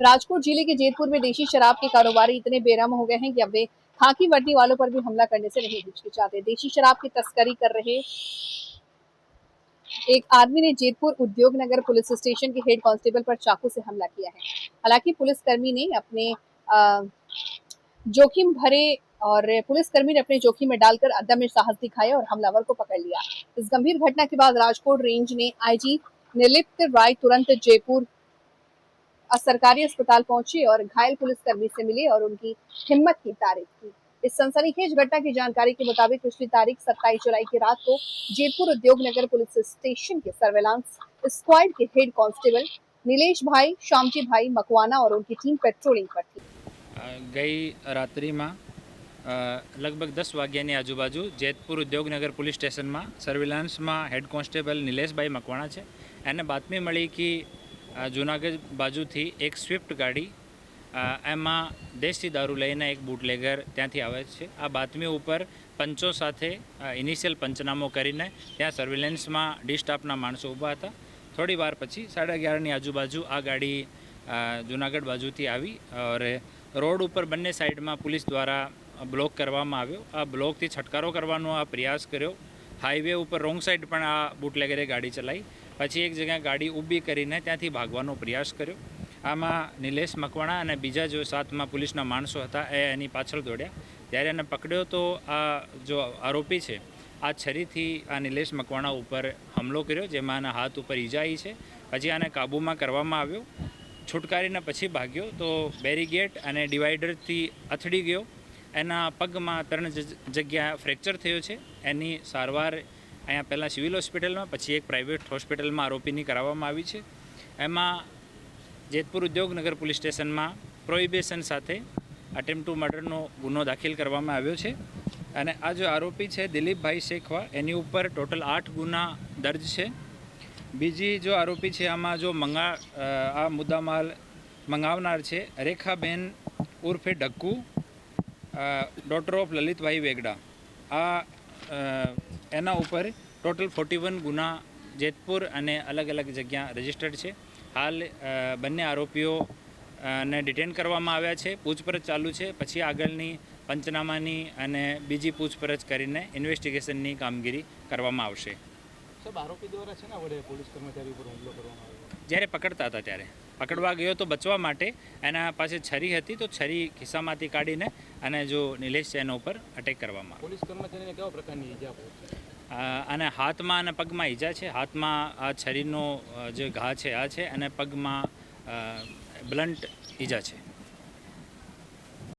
राजकोट जिले के जेतपुर में देशी शराब के कारोबारी इतने बेरहम हो गए हैं कि अब वे खाकी वर्दी वालों पर भी हमला करने से नहीं हिचकिचाते। देशी शराब की तस्करी कर रहे एक आदमी ने जेतपुर उद्योग नगर पुलिस स्टेशन के हेड कांस्टेबल पर चाकू से हमला किया है। हालांकि पुलिसकर्मी ने अपने जोखिम में डालकर अदम्य साहस दिखाया और हमलावर को पकड़ लिया। इस गंभीर घटना के बाद राजकोट रेंज ने आईजी निर्लिप्त राय तुरंत जयपुर सरकारी अस्पताल पहुंचे और घायल पुलिसकर्मी से मिले और उनकी हिम्मत की तारीफ की। इस सनसनीखेज घटना की जानकारी के मुताबिक पिछली तारीख 27 जुलाई की रात को जेतपुर उद्योग नगर पुलिस स्टेशन के सर्वेलांस स्क्वाड के हेड कांस्टेबल नीलेश भाई शामजी भाई मकवाना और उनकी टीम पेट्रोलिंग पर थी। गई रात्रि में लगभग 10 वाग्यानी आजूबाजू जेतपुर उद्योगनगर पुलिस स्टेशन में सर्विलांस में हेड कॉन्स्टेबल नीलेश भाई मकवाणा है एने बातमी मળી कि जूनागढ़ बाजू थी एक स्विफ्ट गाड़ी एमा देशी दारू लईने एक बूटलेगर त्यांथी आवे छे। आ बातमी उपर पंचों साथे इनिशियल पंचनामो करीने त्यां सर्विलन्स में डी स्टाफना माणसो ऊभा हता। थोड़ी वार पछी 11:30 आजूबाजू आ गाड़ी जूनागढ़ बाजूथी आवी और रोड पर बंने साइड में पुलिस द्वारा ब्लॉक करवामां आव्यो। आ ब्लॉक थी छटकारो करवानो आ प्रयास कर्यो। हाईवे पर रोंग साइड पण आ बूटलेगरे गाड़ी चलाई। पछी एक जगह गाड़ी ऊभी करीने त्यांथी भागवानो प्रयास कर्यो। आमां नीलेश मकवाणा अने बीजा जो साथमां पुलिसना माणसो हता ए एनी पाछळ दौड्या। त्यारे एने पकड्यो तो आ जो आरोपी छे आ छरीथी आ नीलेश मकवाणा उपर हमलो कर्यो, जेमां आना हाथ उपर ईजा आई छे। पछी आने काबूमां करवामां आव्यो। छूटकारीने पछी भाग्यो तो बेरीगेट अने डिवाइडर थी અથડી गयो। एना पगमां 3 जग्या फ्रेक्चर थयो छे। एनी सारवार अहींया पहला सिविल होस्पिटल में पछी एक प्राइवेट होस्पिटल में आरोपीनी कराववामां आवी छे। एमां जेतपुर उद्योगनगर पुलिस स्टेशन में प्रोहिबिशन साथे अटेम्प्ट टू मर्डरनो गुनो दाखिल करवामां आव्यो छे। अने आ जो आरोपी है दिलीप भाई शेखवा एनी उपर टोटल 8 गुना दर्ज है। बीजी जो आरोपी है आमां जो आ मुद्दामाल मंगावनार है रेखाबेन उर्फे डक्कू डॉटर ऑफ ललित भाई वेगड़ा आ एना उपर टोटल 41 गुना जेतपुर अने अलग अलग जगह रजिस्टर्ड है। हाल बंने आरोपीओ ने डिटेन करवामां आव्या छे। पूछपरछ चालू है। पछी आगळनी पंचनामानी अने बीजी पूछपरछ करीने इन्वेस्टिगेशननी कामगीरी करवामां आवशे। सब आरोपी द्वारा छे ने वडे पुलिस कर्मचारी पर हुमलो करवामां आव्यो। જ્યારે પકડતા હતા ત્યારે પકડવા ગયો તો બચવા માટે એના પાસે છરી હતી તો છરી ખિસ્સામાંથી કાઢીને અને જો નિલેશ છે એના ઉપર અટેક કરવામાં આવ્યો। पुलिस कर्मचारीने केवा प्रकारनी ઈજા પહોંચી? અને હાથમાં અને પગમાં ઈજા છે। હાથમાં આ છરીનો જે ઘા છે આ છે અને પગમાં બ્લન્ટ ઈજા છે।